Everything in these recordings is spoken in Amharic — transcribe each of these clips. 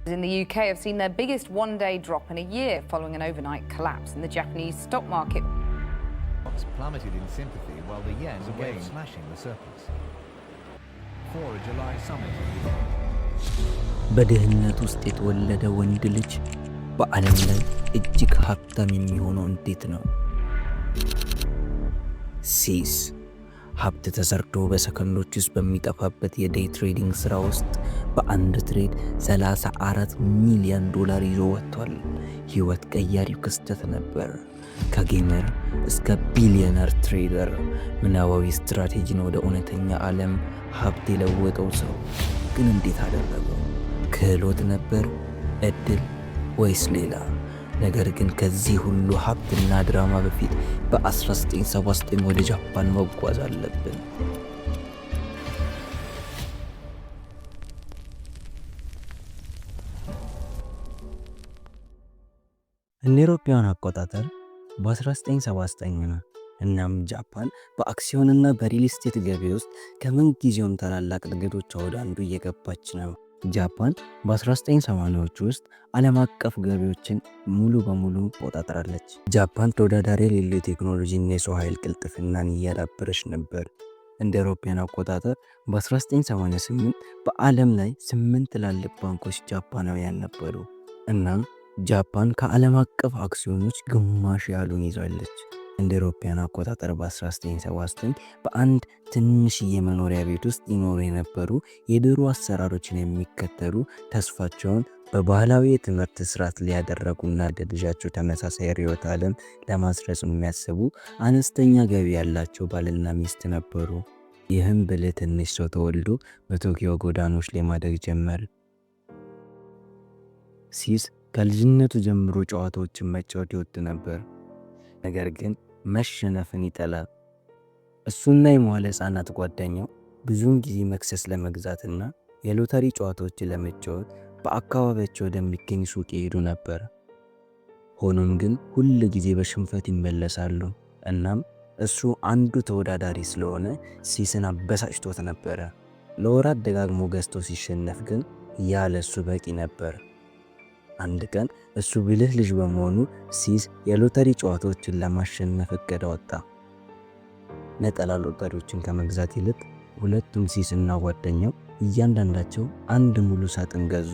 In the UK have seen their biggest one-day drop in a year following an overnight collapse in the Japanese stock market. Stocks plummeted in sympathy while the yen again slashing the surplus. For a July summit. በድህነት ውስጥ የተወለደ ወንድ ልጅ በዓለም ላይ እጅግ ሀብታም የሚሆነው እንዴት ነው? ሲስ ሀብት ተሰርቶ በሰከንዶች ውስጥ በሚጠፋበት የዴይ ትሬዲንግ ሥራ ውስጥ በአንድ ትሬድ $34 ሚሊዮን ይዞ ወጥቷል። ሕይወት ቀያሪው ክስተት ነበር። ከጌመር እስከ ቢሊዮነር ትሬደር ምናባዊ ስትራቴጂን ወደ እውነተኛ ዓለም ሀብት የለወጠው ሰው ግን እንዴት አደረገው? ክህሎት ነበር? እድል ወይስ ሌላ? ነገር ግን ከዚህ ሁሉ ሀብትና ድራማ በፊት በ1979 ወደ ጃፓን መጓዝ አለብን። እንደ አውሮፓውያን አቆጣጠር በ1979 ነው። እናም ጃፓን በአክሲዮንና በሪል ስቴት ገበያ ውስጥ ከምን ጊዜውም ታላላቅ እድገቶች ወደ አንዱ እየገባች ነው። ጃፓን በ1980ዎቹ ውስጥ ዓለም አቀፍ ገበያዎችን ሙሉ በሙሉ ተቆጣጥራለች። ጃፓን ተወዳዳሪ የሌለው ቴክኖሎጂና የሰው ኃይል ቅልጥፍናን እያዳበረች ነበር። እንደ አውሮፓውያን አቆጣጠር በ1988 በዓለም ላይ 8 ትላልቅ ባንኮች ጃፓናውያን ነበሩ። እናም ጃፓን ከዓለም አቀፍ አክሲዮኖች ግማሽ ያህሉን ይዛለች። እንደ አውሮፓውያን አቆጣጠር በ1979 በአንድ ትንሽዬ መኖሪያ ቤት ውስጥ ይኖሩ የነበሩ የድሮ አሰራሮችን የሚከተሉ ተስፋቸውን በባህላዊ የትምህርት ስርዓት ሊያደረጉና ለልጃቸው ተመሳሳይ ርዕዮተ ዓለም ለማስረጽ የሚያስቡ አነስተኛ ገቢ ያላቸው ባልና ሚስት ነበሩ። ይህም ብልህ ትንሽ ሰው ተወልዶ በቶኪዮ ጎዳኖች ላይ ማደግ ጀመረ። ሲስ ከልጅነቱ ጀምሮ ጨዋታዎችን መጫወት ይወድ ነበር። ነገር ግን መሸነፍን ይጠላል። እሱና የመዋለ ሕፃናት ጓደኛው ብዙውን ጊዜ መክሰስ ለመግዛትና የሎተሪ ጨዋታዎችን ለመጫወት በአካባቢያቸው ወደሚገኝ ሱቅ ይሄዱ ነበር። ሆኖም ግን ሁል ጊዜ በሽንፈት ይመለሳሉ። እናም እሱ አንዱ ተወዳዳሪ ስለሆነ ሲስን አበሳጭቶት ነበረ። ለወራት ደጋግሞ ገዝቶ ሲሸነፍ ግን ያለ እሱ በቂ ነበር። አንድ ቀን እሱ ብልህ ልጅ በመሆኑ ሲስ የሎተሪ ጨዋታዎችን ለማሸነፍ እቅድ አወጣ። ነጠላ ሎተሪዎችን ከመግዛት ይልቅ ሁለቱም ሲስ እና ጓደኛው እያንዳንዳቸው አንድ ሙሉ ሳጥን ገዙ።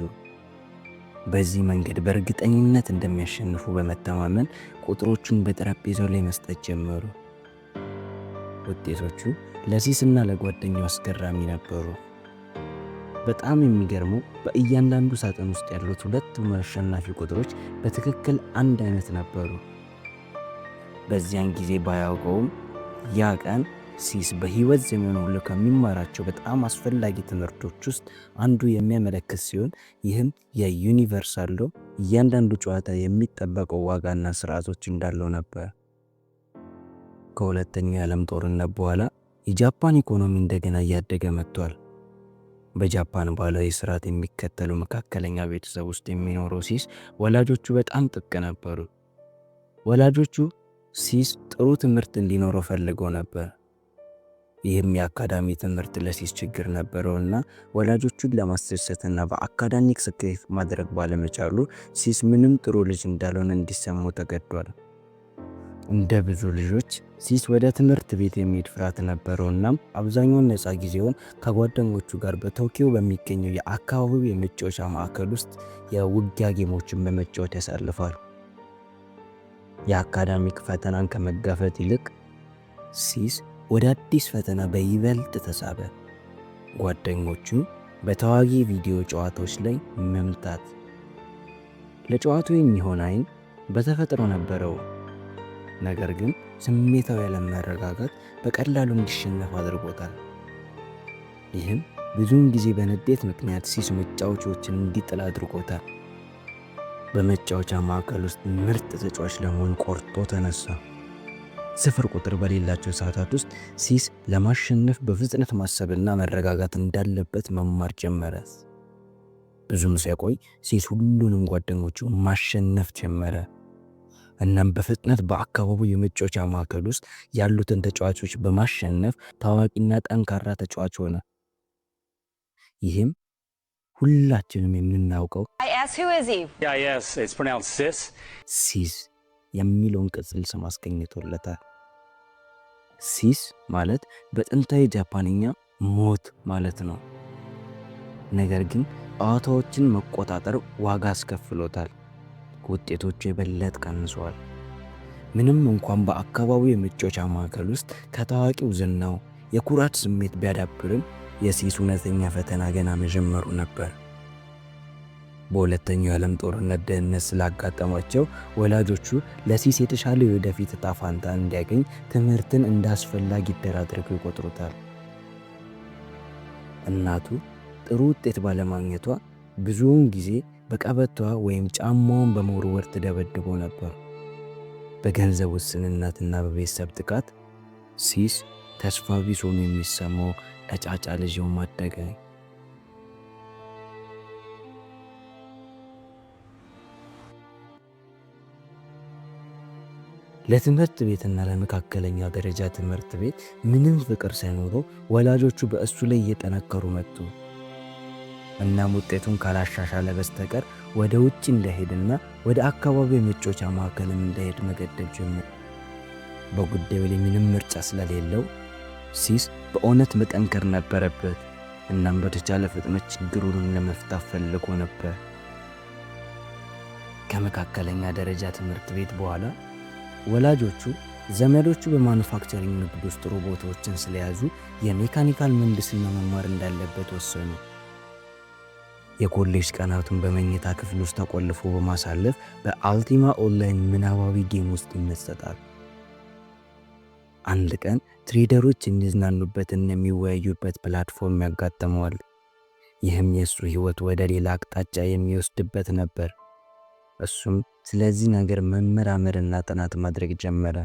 በዚህ መንገድ በእርግጠኝነት እንደሚያሸንፉ በመተማመን ቁጥሮቹን በጠረጴዛው ላይ መስጠት ጀመሩ። ውጤቶቹ ለሲስ እና ለጓደኛው አስገራሚ ነበሩ። በጣም የሚገርመው በእያንዳንዱ ሳጥን ውስጥ ያሉት ሁለቱም አሸናፊ ቁጥሮች በትክክል አንድ አይነት ነበሩ። በዚያን ጊዜ ባያውቀውም ያ ቀን ሲስ በህይወት ዘመኑ ሁሉ ከሚማራቸው በጣም አስፈላጊ ትምህርቶች ውስጥ አንዱ የሚያመለክት ሲሆን ይህም የዩኒቨርሳል ሎው እያንዳንዱ ጨዋታ የሚጠበቀው ዋጋና ስርዓቶች እንዳለው ነበር። ከሁለተኛው የዓለም ጦርነት በኋላ የጃፓን ኢኮኖሚ እንደገና እያደገ መጥቷል። በጃፓን ባህላዊ ስርዓት የሚከተሉ መካከለኛ ቤተሰብ ውስጥ የሚኖረው ሲስ ወላጆቹ በጣም ጥብቅ ነበሩ። ወላጆቹ ሲስ ጥሩ ትምህርት እንዲኖረው ፈልገው ነበር። ይህም የአካዳሚ ትምህርት ለሲስ ችግር ነበረውና ወላጆቹን ለማስደሰትና በአካዳሚክ ስኬት ማድረግ ባለመቻሉ ሲስ ምንም ጥሩ ልጅ እንዳልሆነ እንዲሰማው ተገዷል። እንደ ብዙ ልጆች ሲስ ወደ ትምህርት ቤት የሚሄድ ፍርሃት ነበረውና አብዛኛውን ነፃ ጊዜውን ከጓደኞቹ ጋር በቶኪዮ በሚገኘው የአካባቢው የመጫወቻ ማዕከል ውስጥ የውጊያ ጌሞችን በመጫወት ያሳልፋል። የአካዳሚክ ፈተናን ከመጋፈጥ ይልቅ ሲስ ወደ አዲስ ፈተና በይበልጥ ተሳበ። ጓደኞቹ በተዋጊ ቪዲዮ ጨዋታዎች ላይ መምታት። ለጨዋታው የሚሆን አይን በተፈጥሮ ነበረው። ነገር ግን ስሜታዊ ያለመረጋጋት በቀላሉ እንዲሸነፍ አድርጎታል። ይህም ብዙውን ጊዜ በንዴት ምክንያት ሲስ መጫወቻዎችን እንዲጥል አድርጎታል። በመጫወቻ ማዕከል ውስጥ ምርጥ ተጫዋች ለመሆን ቆርጦ ተነሳ። ስፍር ቁጥር በሌላቸው ሰዓታት ውስጥ ሲስ ለማሸነፍ በፍጥነት ማሰብና መረጋጋት እንዳለበት መማር ጀመረ። ብዙም ሳይቆይ ሲስ ሁሉንም ጓደኞቹ ማሸነፍ ጀመረ። እናም በፍጥነት በአካባቢው የመጫወቻ ማዕከል ውስጥ ያሉትን ተጫዋቾች በማሸነፍ ታዋቂና ጠንካራ ተጫዋች ሆነ። ይህም ሁላችንም የምናውቀው who is he? Yes, it's pronounced sis. ሲስ የሚለውን ቅጽል ስም አስገኝቶለታል። ሲስ ማለት በጥንታዊ ጃፓንኛ ሞት ማለት ነው። ነገር ግን ጨዋታዎችን መቆጣጠር ዋጋ አስከፍሎታል። ውጤቶቹ የበለጠ ቀንሰዋል። ምንም እንኳን በአካባቢው የመጫወቻ ማዕከል ውስጥ ከታዋቂው ዝናው የኩራት ስሜት ቢያዳብርም የሲስ እውነተኛ ፈተና ገና መጀመሩ ነበር። በሁለተኛው የዓለም ጦርነት ድህነት ስላጋጠማቸው ወላጆቹ ለሲስ የተሻለ የወደፊት ዕጣ ፈንታ እንዲያገኝ ትምህርትን እንደ አስፈላጊ ዕድል አድርገው ይቆጥሩታል። እናቱ ጥሩ ውጤት ባለማግኘቷ ብዙውን ጊዜ በቀበቷ ወይም ጫማውን በመወርወር ትደበድበው ነበር። በገንዘብ ውስንነትና በቤተሰብ ጥቃት ሲስ ተስፋ ቢስ ሆኖ የሚሰማው ቀጫጫ ልጅ ማደገ። ለትምህርት ቤትና ለመካከለኛ ደረጃ ትምህርት ቤት ምንም ፍቅር ሳይኖረው ወላጆቹ በእሱ ላይ እየጠነከሩ መጡ። እናም ውጤቱን ካላሻሻለ በስተቀር ወደ ውጭ እንዳይሄድና ወደ አካባቢው የመጫወቻ ማዕከልም እንዳይሄድ መገደብ ጀመሩ። በጉዳዩ ላይ ምንም ምርጫ ስለሌለው ሲስ በእውነት መጠንከር ነበረበት። እናም በተቻለ ፍጥነት ችግሩን ለመፍታት ፈልጎ ነበር። ከመካከለኛ ደረጃ ትምህርት ቤት በኋላ ወላጆቹ ዘመዶቹ በማኑፋክቸሪንግ ንግድ ውስጥ ጥሩ ቦታዎችን ስለያዙ የሜካኒካል ምህንድስና መማር እንዳለበት ወሰኑ። የኮሌጅ ቀናቱን በመኝታ ክፍል ውስጥ ተቆልፎ በማሳለፍ በአልቲማ ኦንላይን ምናባዊ ጌም ውስጥ ይመሰጣል። አንድ ቀን ትሬደሮች የሚዝናኑበትና የሚወያዩበት ፕላትፎርም ያጋጥመዋል። ይህም የእሱ ሕይወት ወደ ሌላ አቅጣጫ የሚወስድበት ነበር። እሱም ስለዚህ ነገር መመራመርና ጥናት ማድረግ ጀመረ።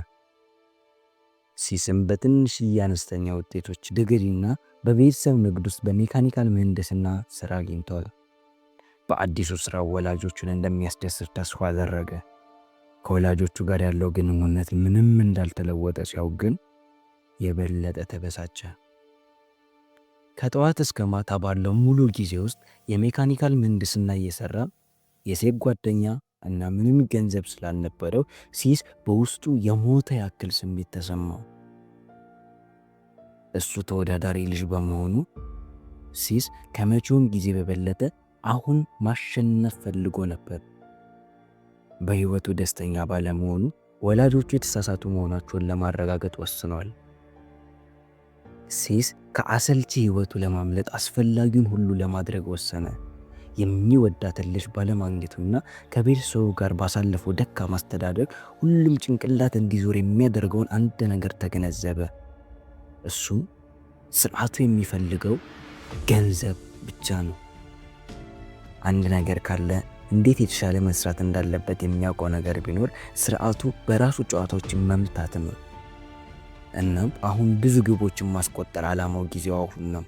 ሲስም በትንሽዬ አነስተኛ ውጤቶች ዲግሪና በቤተሰብ ንግድ ውስጥ በሜካኒካል ምህንድስና ስራ አግኝቷል። በአዲሱ ስራው ወላጆቹን እንደሚያስደስት ተስፋ አደረገ። ከወላጆቹ ጋር ያለው ግንኙነት ምንም እንዳልተለወጠ ሲያውቅ ግን የበለጠ ተበሳጨ። ከጠዋት እስከ ማታ ባለው ሙሉ ጊዜ ውስጥ የሜካኒካል ምህንድስና እየሰራ የሴት ጓደኛ እና ምንም ገንዘብ ስላልነበረው ሲስ በውስጡ የሞተ ያክል ስሜት ተሰማው። እሱ ተወዳዳሪ ልጅ በመሆኑ ሲስ ከመቼውም ጊዜ በበለጠ አሁን ማሸነፍ ፈልጎ ነበር። በህይወቱ ደስተኛ ባለመሆኑ ወላጆቹ የተሳሳቱ መሆናቸውን ለማረጋገጥ ወስነዋል። ሲስ ከአሰልቺ ህይወቱ ለማምለጥ አስፈላጊውን ሁሉ ለማድረግ ወሰነ። የሚወዳትን ልጅ ባለማግኘቱና ከቤተሰቡ ጋር ባሳለፈው ደካማ አስተዳደግ ሁሉም ጭንቅላት እንዲዞር የሚያደርገውን አንድ ነገር ተገነዘበ። እሱም ስርዓቱ የሚፈልገው ገንዘብ ብቻ ነው። አንድ ነገር ካለ እንዴት የተሻለ መስራት እንዳለበት የሚያውቀው ነገር ቢኖር ስርዓቱ በራሱ ጨዋታዎችን መምታት ነው። እናም አሁን ብዙ ግቦችን ማስቆጠር ዓላማው ጊዜው አሁን ነው።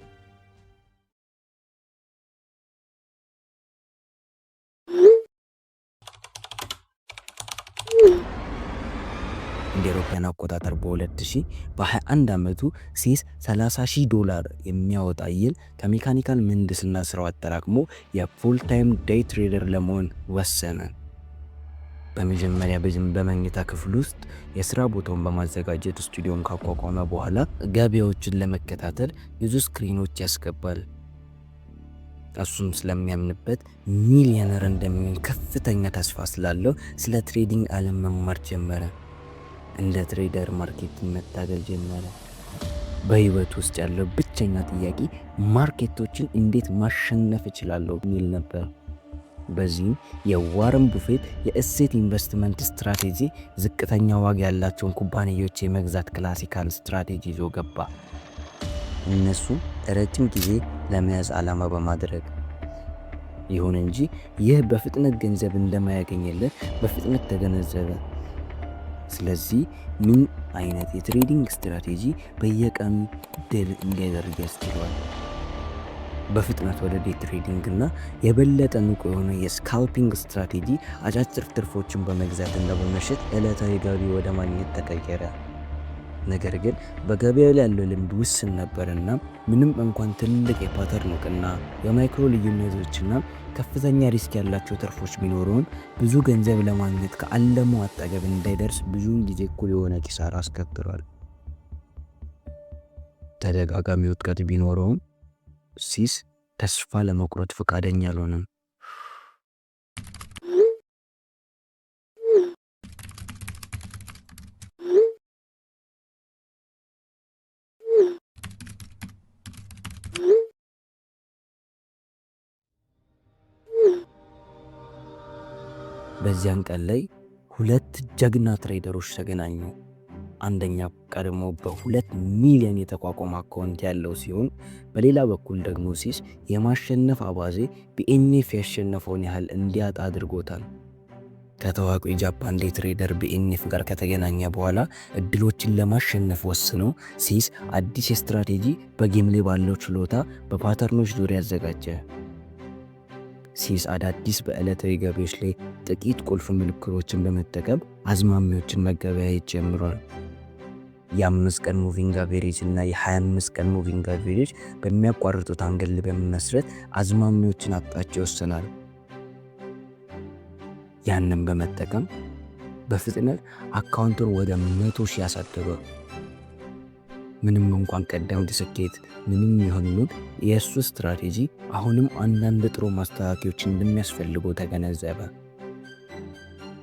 እንደ አውሮፓውያን አቆጣጠር በ2000 በ21 ዓመቱ ሲስ $30,000 የሚያወጣ ይል ከሜካኒካል ምህንድስና ስራው አጠራቅሞ የፉል ታይም ዴይ ትሬደር ለመሆን ወሰነ። በመጀመሪያ በመኝታ ክፍል ውስጥ የስራ ቦታውን በማዘጋጀት ስቱዲዮን ካቋቋመ በኋላ ገበያዎችን ለመከታተል ብዙ ስክሪኖች ያስገባል። እሱም ስለሚያምንበት ሚሊዮነር እንደሚሆን ከፍተኛ ተስፋ ስላለው ስለ ትሬዲንግ ዓለም መማር ጀመረ። እንደ ትሬደር ማርኬትን መታገል ጀመረ። በህይወት ውስጥ ያለው ብቸኛ ጥያቄ ማርኬቶችን እንዴት ማሸነፍ እችላለሁ የሚል ነበር። በዚህም የዋረን ቡፌት የእሴት ኢንቨስትመንት ስትራቴጂ ዝቅተኛ ዋጋ ያላቸውን ኩባንያዎች የመግዛት ክላሲካል ስትራቴጂ ይዞ ገባ። እነሱ ረጅም ጊዜ ለመያዝ ዓላማ በማድረግ ይሁን እንጂ ይህ በፍጥነት ገንዘብ እንደማያገኝለት በፍጥነት ተገነዘበ። ስለዚህ ምን አይነት የትሬዲንግ ስትራቴጂ በየቀኑ ድል እንዲያደርግ ያስችለዋል። በፍጥነት ወደ ዴይ ትሬዲንግ እና የበለጠ ንቁ የሆነ የስካልፒንግ ስትራቴጂ አጫጭር ትርፎችን በመግዛትና በመሸጥ ዕለታዊ ገቢ ወደ ማግኘት ተቀየረ። ነገር ግን በገበያው ላይ ያለው ልምድ ውስን ነበርና ምንም እንኳን ትልቅ የፓተርን እውቅና የማይክሮ ልዩነቶችና ከፍተኛ ሪስክ ያላቸው ትርፎች ቢኖሩም ብዙ ገንዘብ ለማግኘት ከአለሙ አጠገብ እንዳይደርስ ብዙውን ጊዜ እኩል የሆነ ኪሳራ አስከትሏል። ተደጋጋሚ ውድቀት ቢኖረውም ሲስ ተስፋ ለመቁረጥ ፈቃደኛ አልሆነም። በዚያን ቀን ላይ ሁለት ጀግና ትሬደሮች ተገናኙ። አንደኛው ቀድሞ በ2 ሚሊዮን የተቋቋመ አካውንት ያለው ሲሆን በሌላ በኩል ደግሞ ሲስ የማሸነፍ አባዜ ቢኤንኤፍ ያሸነፈውን ያህል እንዲያጣ አድርጎታል። ከታዋቂው የጃፓን ዴይ ትሬደር ቢኤንኤፍ ጋር ከተገናኘ በኋላ እድሎችን ለማሸነፍ ወስኖ ሲስ አዲስ ስትራቴጂ በጌም ላይ ባለው ችሎታ በፓተርኖች ዙሪያ ያዘጋጀ። ሲስ አዳዲስ በዕለታዊ ገቢዎች ላይ ጥቂት ቁልፍ ምልክቶችን በመጠቀም አዝማሚዎችን መገበያየት ጀምሯል። የ5 ቀን ሙቪንግ አቬሬጅ እና የ25 ቀን ሙቪንግ አቬሬጅ በሚያቋርጡት አንገል በመመስረት አዝማሚዎችን አቅጣጫ ይወስናል። ያንን በመጠቀም በፍጥነት አካውንቱን ወደ 100,000 ያሳደገው። ምንም እንኳን ቀደምት ስኬት ምንም ይሁን ምን የእሱ ስትራቴጂ አሁንም አንዳንድ ጥሩ ማስተካከያዎች እንደሚያስፈልገው ተገነዘበ።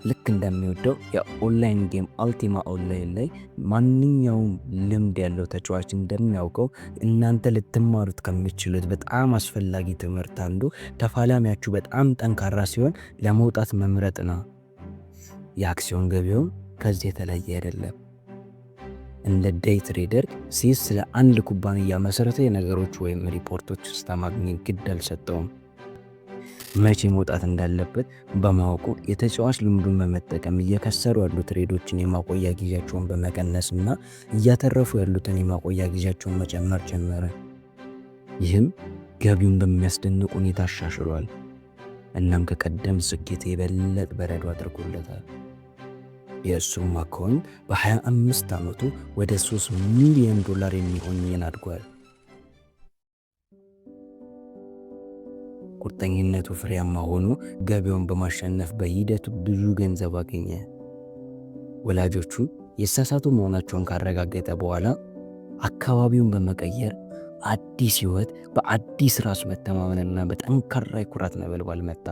ልክ እንደሚወደው የኦንላይን ጌም አልቲማ ኦንላይን ላይ ማንኛውም ልምድ ያለው ተጫዋች እንደሚያውቀው እናንተ ልትማሩት ከሚችሉት በጣም አስፈላጊ ትምህርት አንዱ ተፋላሚያችሁ በጣም ጠንካራ ሲሆን ለመውጣት መምረጥ ነው። የአክሲዮን ገበያውም ከዚህ የተለየ አይደለም። እንደ ዴይ ትሬደር ሲስ ስለ አንድ ኩባንያ መሰረታዊ ነገሮች ወይም ሪፖርቶች ማግኘት ግድ አልሰጠውም። መቼ መውጣት እንዳለበት በማወቁ የተጫዋች ልምዱን በመጠቀም እየከሰሩ ያሉ ትሬዶችን የማቆያ ጊዜያቸውን በመቀነስና እያተረፉ ያሉትን የማቆያ ጊዜያቸውን መጨመር ጀመረ። ይህም ገቢውን በሚያስደንቅ ሁኔታ አሻሽሏል። እናም ከቀደም ስኬት የበለጠ በረዶ አድርጎለታል። የእሱም አካውንት በ25 ዓመቱ ወደ $3 ሚሊዮን የሚሆን ይን አድጓል። ቁርጠኝነቱ ፍሬያማ ሆኖ ገበያውን በማሸነፍ በሂደቱ ብዙ ገንዘብ አገኘ። ወላጆቹ የተሳሳቱ መሆናቸውን ካረጋገጠ በኋላ አካባቢውን በመቀየር አዲስ ህይወት በአዲስ ራስ መተማመንና በጠንካራ የኩራት ነበልባል መጣ።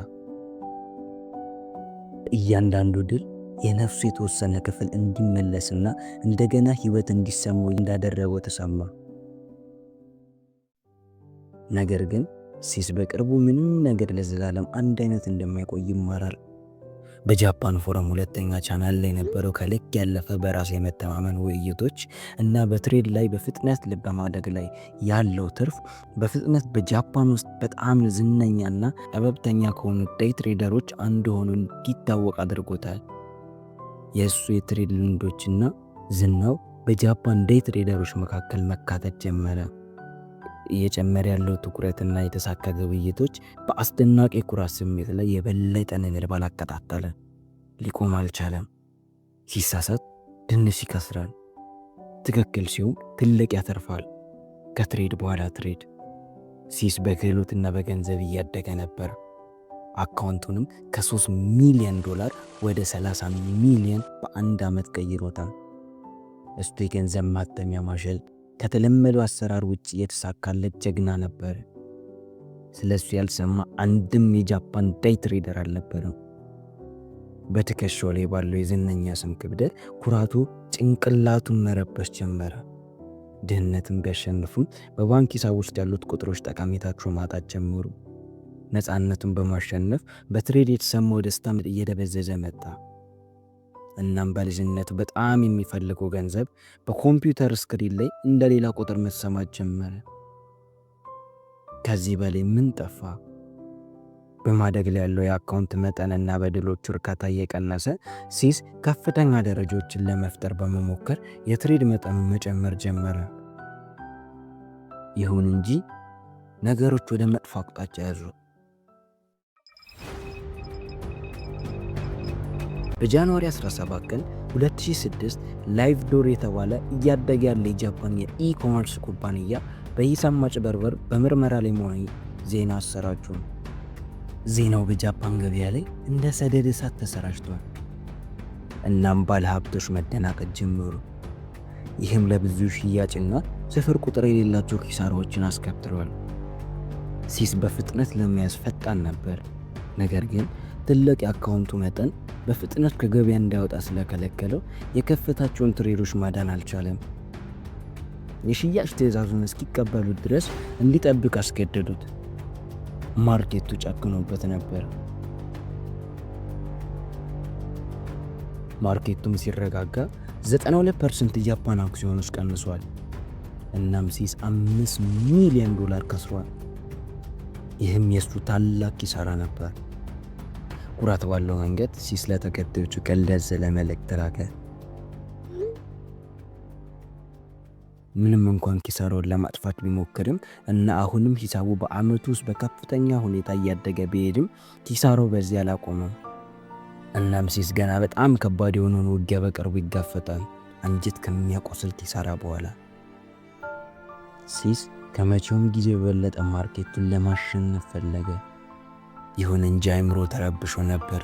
እያንዳንዱ ድል የነፍሱ የተወሰነ ክፍል እንዲመለስና እንደገና ህይወት እንዲሰማው እንዳደረገው ተሰማ። ነገር ግን ሲስ በቅርቡ ምንም ነገር ለዘላለም አንድ አይነት እንደማይቆይ ይማራል። በጃፓን ፎረም ሁለተኛ ቻናል ላይ የነበረው ከልክ ያለፈ በራስ የመተማመን ውይይቶች እና በትሬድ ላይ በፍጥነት ልብ በማደግ ላይ ያለው ትርፍ በፍጥነት በጃፓን ውስጥ በጣም ዝነኛና ጠበብተኛ ከሆኑ ዴይ ትሬደሮች አንዱ ሆኖ እንዲታወቅ አድርጎታል። የእሱ የትሬድ ልምዶችና ዝናው በጃፓን ዴይ ትሬደሮች መካከል መካተት ጀመረ። እየጨመረ ያለው ትኩረትና የተሳካ ግብይቶች በአስደናቂ ኩራት ስሜት ላይ የበለጠ ነበልባል አቀጣጠለ። ሊቆም አልቻለም። ሲሳሳት ትንሽ ይከስራል፣ ትክክል ሲሆን ትልቅ ያተርፋል። ከትሬድ በኋላ ትሬድ ሲስ በክህሎትና በገንዘብ እያደገ ነበር። አካውንቱንም ከ$3 ሚሊዮን ወደ 30 ሚሊዮን በአንድ ዓመት ቀይሮታል። እሱ የገንዘብ ማተሚያ ማሽን ከተለመደው አሰራር ውጭ የተሳካለት ጀግና ነበር። ስለሱ ያልሰማ አንድም የጃፓን ዴይ ትሬደር አልነበረም። በትከሻው ላይ ባለው የዝነኛ ስም ክብደት ኩራቱ ጭንቅላቱን መረበሽ ጀመረ። ድህነትን ቢያሸንፉም በባንክ ሂሳብ ውስጥ ያሉት ቁጥሮች ጠቀሜታቸው ማጣት ጀመሩ። ነፃነቱን በማሸነፍ በትሬድ የተሰማው ደስታ እየደበዘዘ መጣ። እናም በልጅነቱ በጣም የሚፈልገው ገንዘብ በኮምፒውተር ስክሪን ላይ እንደሌላ ቁጥር መሰማት ጀመረ። ከዚህ በላይ ምን ጠፋ? በማደግ ላይ ያለው የአካውንት መጠንና በድሎቹ እርካታ እየቀነሰ ሲስ ከፍተኛ ደረጃዎችን ለመፍጠር በመሞከር የትሬድ መጠኑን መጨመር ጀመረ። ይሁን እንጂ ነገሮች ወደ መጥፎ አቅጣጫ ያዙ። በጃንዋሪ 17 ቀን 2006 ላይቭ ዶር የተባለ እያደገ ያለ የጃፓን የኢ-ኮመርስ ኩባንያ በሂሳብ ማጭበርበር በምርመራ ላይ መሆኑ ዜና አሰራጩ። ዜናው በጃፓን ገበያ ላይ እንደ ሰደድ እሳት ተሰራጭቷል። እናም ባለሀብቶች መደናቀጥ ጀመሩ። ይህም ለብዙ ሽያጭና ስፍር ቁጥር የሌላቸው ኪሳራዎችን አስከትሏል። ሲስ በፍጥነት ለመያዝ ፈጣን ነበር፣ ነገር ግን ትልቅ የአካውንቱ መጠን በፍጥነት ከገበያ እንዳይወጣ ስለከለከለው የከፈታቸውን ትሬዶች ማዳን አልቻለም። የሽያጭ ትዕዛዙን እስኪቀበሉት ድረስ እንዲጠብቅ አስገደዱት። ማርኬቱ ጨክኖበት ነበር። ማርኬቱም ሲረጋጋ 92% የጃፓን አክሲዮኖች ቀንሷል። እናም ሲስ $5 ሚሊዮን ከስሯል። ይህም የሱ ታላቅ ኪሳራ ነበር። ኩራት ባለው መንገድ ሲስ ለተከታዮቹ ቀልድ ያዘለ መልእክት ላከ። ምንም እንኳን ኪሳራውን ለማጥፋት ቢሞክርም እና አሁንም ሂሳቡ በአመቱ ውስጥ በከፍተኛ ሁኔታ እያደገ ቢሄድም ኪሳራው በዚህ አላቆመም። እናም ሲስ ገና በጣም ከባድ የሆነውን ውጊያ በቅርቡ ይጋፈጣል፣ አንጀት ከሚያቆስል ኪሳራ በኋላ። ሲስ ከመቼውም ጊዜ በበለጠ ማርኬቱን ለማሸነፍ ፈለገ። ይሁን እንጂ አይምሮ ተረብሾ ነበር።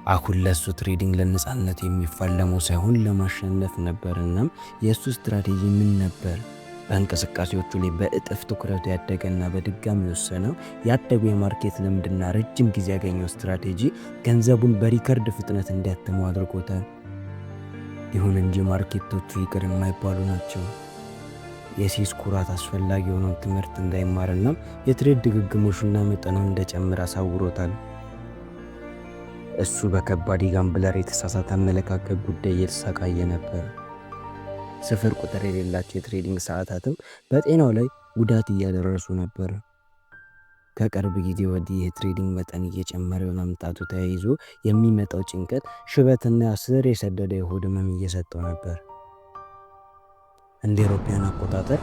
አሁን ለሱ ትሬዲንግ ለነጻነት የሚፋለመው ሳይሆን ለማሸነፍ ነበር። እናም የሱ ስትራቴጂ ምን ነበር? በእንቅስቃሴዎቹ ላይ በእጥፍ ትኩረቱ ያደገና በድጋሚ የወሰነው ያደጉ የማርኬት ልምድና ረጅም ጊዜ ያገኘው ስትራቴጂ ገንዘቡን በሪከርድ ፍጥነት እንዲያትመው አድርጎታል። ይሁን እንጂ ማርኬቶቹ ይቅር የማይባሉ ናቸው። የሲስ ኩራት አስፈላጊ የሆነውን ትምህርት እንዳይማርና የትሬድ ድግግሞሹና መጠኑን እንደጨምር አሳውሮታል። እሱ በከባድ ጋምብለር የተሳሳተ አመለካከት ጉዳይ እየተሰቃየ ነበር። ስፍር ቁጥር የሌላቸው የትሬዲንግ ሰዓታትም በጤናው ላይ ጉዳት እያደረሱ ነበር። ከቅርብ ጊዜ ወዲህ የትሬዲንግ መጠን እየጨመረ መምጣቱ ተያይዞ የሚመጣው ጭንቀት፣ ሽበትና ስር የሰደደ የሆድ ህመም እየሰጠው ነበር። እንደ አውሮፓውያን አቆጣጠር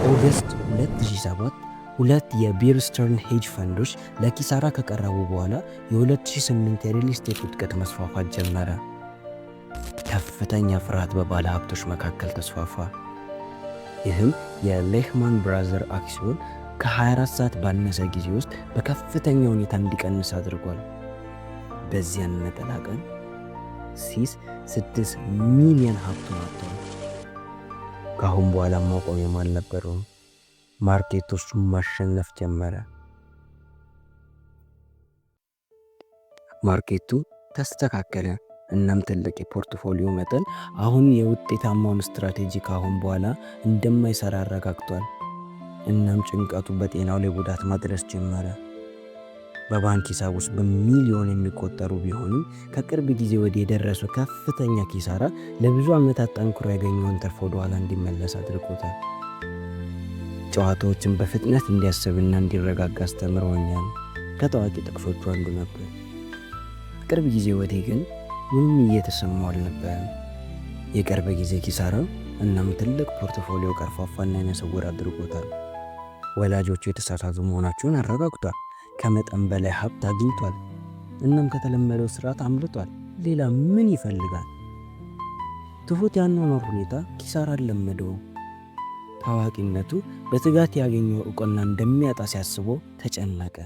ኦገስት 2007 ሁለት የቤር ስተርን ሄጅ ፈንዶች ለኪሳራ ከቀረቡ በኋላ የ2008 የሪል ስቴት ውድቀት መስፋፋት ጀመረ። ከፍተኛ ፍርሃት በባለ ሀብቶች መካከል ተስፋፋ። ይህም የሌህማን ብራዘር አክሲዮን ከ24 ሰዓት ባነሰ ጊዜ ውስጥ በከፍተኛ ሁኔታ እንዲቀንስ አድርጓል። በዚያን ነጠላ ቀን ሲስ 6 ሚሊዮን ሀብቱን አጥቷል። ከአሁን በኋላ ማቆሚያም አልነበረውም። ማርኬቶቹን ማሸነፍ ጀመረ። ማርኬቱ ተስተካከለ። እናም ትልቅ የፖርትፎሊዮ መጠን አሁን የውጤታማውን ስትራቴጂ ካሁን በኋላ እንደማይሰራ አረጋግጧል። እናም ጭንቀቱ በጤናው ላይ ጉዳት ማድረስ ጀመረ። በባንክ ሂሳብ ውስጥ በሚሊዮን የሚቆጠሩ ቢሆንም ከቅርብ ጊዜ ወዲህ የደረሰው ከፍተኛ ኪሳራ ለብዙ ዓመታት ጠንክሮ ያገኘውን ትርፍ ወደ ኋላ እንዲመለስ አድርጎታል። ጨዋታዎችን በፍጥነት እንዲያስብና እንዲረጋጋ አስተምረውኛል። ከታዋቂ ጥቅሶቹ አንዱ ነበር። ቅርብ ጊዜ ወዲህ ግን ምንም እየተሰማው አልነበረም። የቅርብ ጊዜ ኪሳራው እናም ትልቅ ፖርትፎሊዮ ቀርፋፋና አይነስውር አድርጎታል። ወላጆቹ የተሳሳቱ መሆናቸውን አረጋግጧል። ከመጠን በላይ ሀብት አግኝቷል። እናም ከተለመደው ስርዓት አምልጧል። ሌላ ምን ይፈልጋል? ትሁት ያኗኗር ሁኔታ ኪሳራ አልለመደውም። ታዋቂነቱ በትጋት ያገኘው ዕውቅና እንደሚያጣ ሲያስበው ተጨነቀ።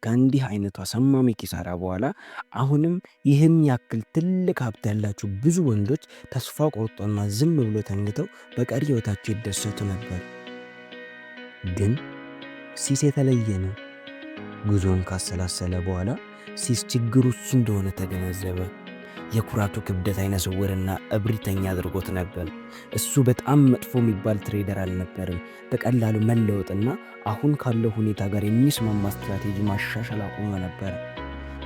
ከእንዲህ አይነቱ አሳማሚ ኪሳራ በኋላ አሁንም ይህን ያክል ትልቅ ሀብት ያላቸው ብዙ ወንዶች ተስፋ ቆርጦና ዝም ብሎ ተኝተው በቀሪ ሕይወታቸው ይደሰቱ ነበር። ግን ሲስ የተለየ ነው። ጉዞን ካሰላሰለ በኋላ ሲስ ችግሩ እሱ እንደሆነ ተገነዘበ። የኩራቱ ክብደት አይነ ስውርና እብሪተኛ አድርጎት ነበር። እሱ በጣም መጥፎ የሚባል ትሬደር አልነበርም። በቀላሉ መለወጥና አሁን ካለው ሁኔታ ጋር የሚስማማ ስትራቴጂ ማሻሻል አቁሞ ነበር።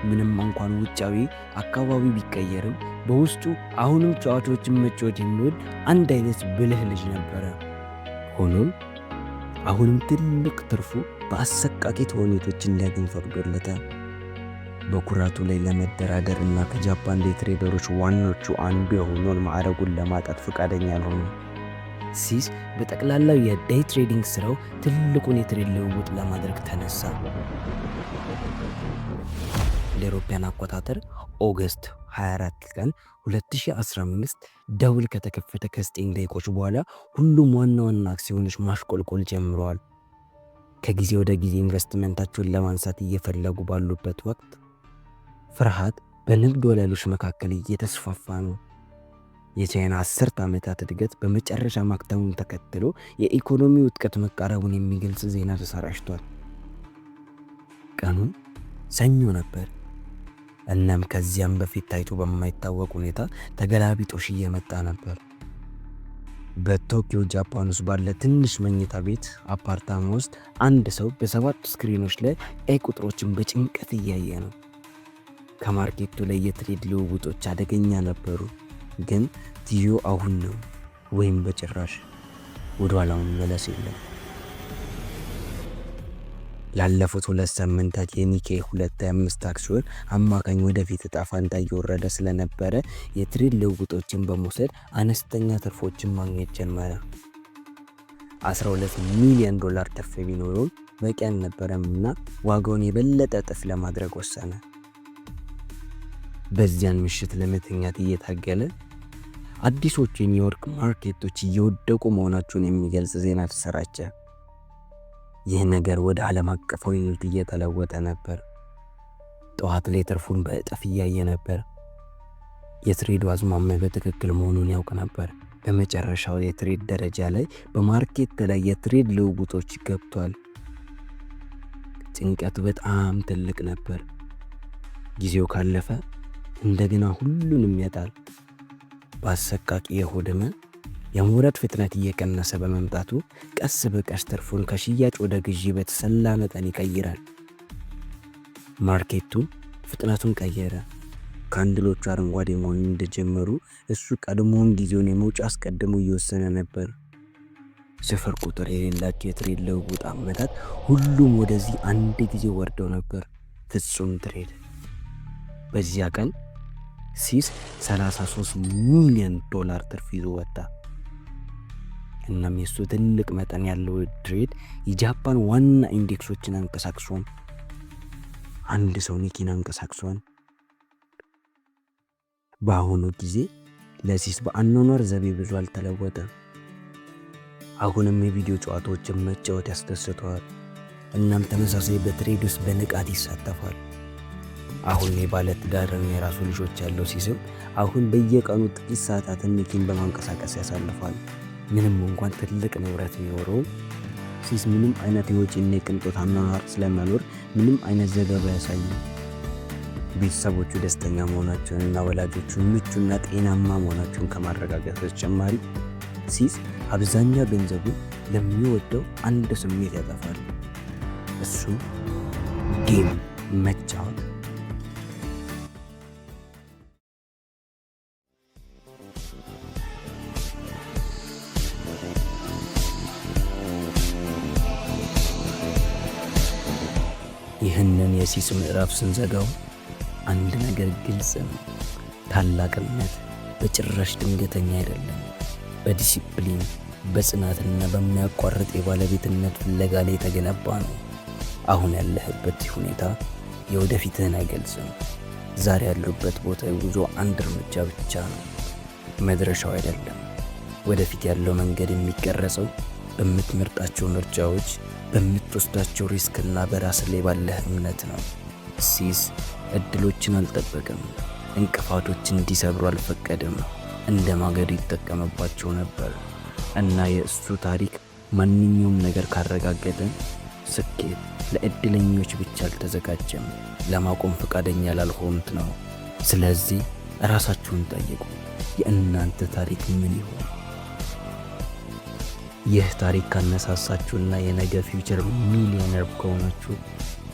ምንም እንኳን ውጫዊ አካባቢ ቢቀየርም በውስጡ አሁንም ጨዋታዎችን መጫወት የሚወድ አንድ አይነት ብልህ ልጅ ነበረ። ሆኖም አሁንም ትልቅ ትርፉ በአሰቃቂ ተውኔቶች እንዲያገኝ ፈቅዶለታል። በኩራቱ ላይ ለመደራደር እና ከጃፓን ዴይ ትሬደሮች ዋናዎቹ አንዱ የሆነውን ማዕረጉን ለማጣት ፈቃደኛ አልሆኑ። ሲስ በጠቅላላው የዴይ ትሬዲንግ ስራው ትልቁን የትሬድ ልውውጥ ለማድረግ ተነሳ። ለአውሮፓውያን አቆጣጠር ኦገስት 24 ቀን 2015 ደውል ከተከፈተ ከ9 ደቂቆች በኋላ ሁሉም ዋና ዋና አክሲዮኖች ማሽቆልቆል ጀምረዋል። ከጊዜ ወደ ጊዜ ኢንቨስትመንታቸውን ለማንሳት እየፈለጉ ባሉበት ወቅት ፍርሃት በንግድ ወለሎች መካከል እየተስፋፋ ነው። የቻይና 10 ዓመታት እድገት በመጨረሻ ማክተሙን ተከትሎ የኢኮኖሚ ውድቀት መቃረቡን የሚገልጽ ዜና ተሰራጭቷል። ቀኑ ሰኞ ነበር። እናም ከዚያም በፊት ታይቶ በማይታወቅ ሁኔታ ተገላቢጦሽ እየመጣ ነበር። በቶኪዮ ጃፓን ውስጥ ባለ ትንሽ መኝታ ቤት አፓርታማ ውስጥ አንድ ሰው በ7 ስክሪኖች ላይ ቀይ ቁጥሮችን በጭንቀት እያየ ነው። ከማርኬቱ ላይ የትሬድ ልውውጦች አደገኛ ነበሩ፣ ግን ጊዜው አሁን ነው ወይም በጭራሽ ወደ ኋላ መመለስ የለም። ላለፉት 2 ሳምንታት የኒኬይ 225 አክሲዮን አማካኝ ወደፊት እጣ ፈንታ እየወረደ ስለነበረ የትሬድ ልውውጦችን በመውሰድ አነስተኛ ትርፎችን ማግኘት ጀመረ። $12 ሚሊዮን ትርፍ ቢኖረውም በቂ አልነበረም እና ዋጋውን የበለጠ እጥፍ ለማድረግ ወሰነ። በዚያን ምሽት ለመተኛት እየታገለ አዲሶቹ የኒውዮርክ ማርኬቶች እየወደቁ መሆናቸውን የሚገልጽ ዜና ተሰራጨ። ይህ ነገር ወደ ዓለም አቀፋዊ ንግድ እየተለወጠ ነበር። ጠዋት ላይ ትርፉን በእጥፍ እያየ ነበር። የትሬዱ አዝማሚያ በትክክል መሆኑን ያውቅ ነበር። በመጨረሻው የትሬድ ደረጃ ላይ በማርኬት ላይ የትሬድ ልውውጦች ገብቷል። ጭንቀቱ በጣም ትልቅ ነበር። ጊዜው ካለፈ እንደገና ሁሉንም ያጣል። በአሰቃቂ የሆድ ህመም የመውረድ ፍጥነት እየቀነሰ በመምጣቱ ቀስ በቀስ ትርፉን ከሽያጭ ወደ ግዢ በተሰላ መጠን ይቀይራል። ማርኬቱ ፍጥነቱን ቀየረ። ካንድሎቹ አረንጓዴ መሆን እንደጀመሩ እሱ ቀድሞውን ጊዜውን የመውጫ አስቀድሞ እየወሰነ ነበር። ስፍር ቁጥር የሌላቸው የትሬድ ልውውጥ ዓመታት ሁሉም ወደዚህ አንድ ጊዜ ወርደው ነበር። ፍጹም ትሬድ። በዚያ ቀን ሲስ $33 ሚሊዮን ትርፍ ይዞ ወጣ። እናም የሱ ትልቅ መጠን ያለው ትሬድ የጃፓን ዋና ኢንዴክሶችን አንቀሳቅሷል። አንድ ሰው ኒኪን አንቀሳቅሷል። በአሁኑ ጊዜ ለሲስ በአኗኗር ዘይቤ ብዙ አልተለወጠም። አሁንም የቪዲዮ ጨዋታዎችን መጫወት ያስደስተዋል። እናም ተመሳሳይ በትሬድ ውስጥ በንቃት ይሳተፋል። አሁን የባለ ትዳርና የራሱ ልጆች ያለው ሲስም አሁን በየቀኑ ጥቂት ሰዓታትን ኒኪን በማንቀሳቀስ ያሳልፋል። ምንም እንኳን ትልቅ ንብረት ቢኖረውም ሲስ ምንም አይነት የወጪና የቅንጦት አኗኗር ስለመኖር ምንም አይነት ዘገባ ያሳያል። ቤተሰቦቹ ደስተኛ መሆናቸውንና ወላጆቹ ምቹና ጤናማ መሆናቸውን ከማረጋገጥ በተጨማሪ ሲስ አብዛኛው ገንዘቡን ለሚወደው አንድ ስሜት ያጠፋል። እሱም ጌም መጫወት። ይህንን የሲስ ምዕራፍ ስንዘጋው አንድ ነገር ግልጽ ነው። ታላቅነት በጭራሽ ድንገተኛ አይደለም። በዲሲፕሊን በጽናትና በሚያቋርጥ የባለቤትነት ፍለጋ ላይ የተገነባ ነው። አሁን ያለህበት ሁኔታ የወደፊትህን አይገልጽም። ዛሬ ያለበት ቦታ የጉዞ አንድ እርምጃ ብቻ ነው፣ መድረሻው አይደለም። ወደፊት ያለው መንገድ የሚቀረጸው በምትመርጣቸው ምርጫዎች፣ በምትወስዳቸው ሪስክና በራስ ላይ ባለህ እምነት ነው። ሲስ እድሎችን አልጠበቅም፣ እንቅፋቶችን እንዲሰብሩ አልፈቀድም። እንደ ማገዶ ይጠቀምባቸው ነበር እና የእሱ ታሪክ ማንኛውም ነገር ካረጋገጠ ስኬት ለእድለኞች ብቻ አልተዘጋጀም፣ ለማቆም ፈቃደኛ ላልሆኑት ነው። ስለዚህ ራሳችሁን ጠይቁ፣ የእናንተ ታሪክ ምን ይሆን? ይህ ታሪክ ካነሳሳችሁና የነገ ፊውቸር ሚሊዮነር ከሆናችሁ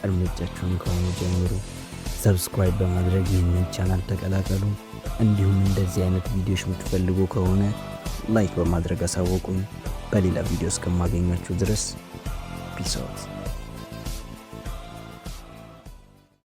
እርምጃችሁን ከሆኑ ጀምሩ። ሰብስክራይብ በማድረግ ይህንን ቻናል ተቀላቀሉ። እንዲሁም እንደዚህ አይነት ቪዲዮዎች የምትፈልጉ ከሆነ ላይክ በማድረግ አሳውቁኝ። በሌላ ቪዲዮ እስከማገኛችሁ ድረስ ፒስ አውት።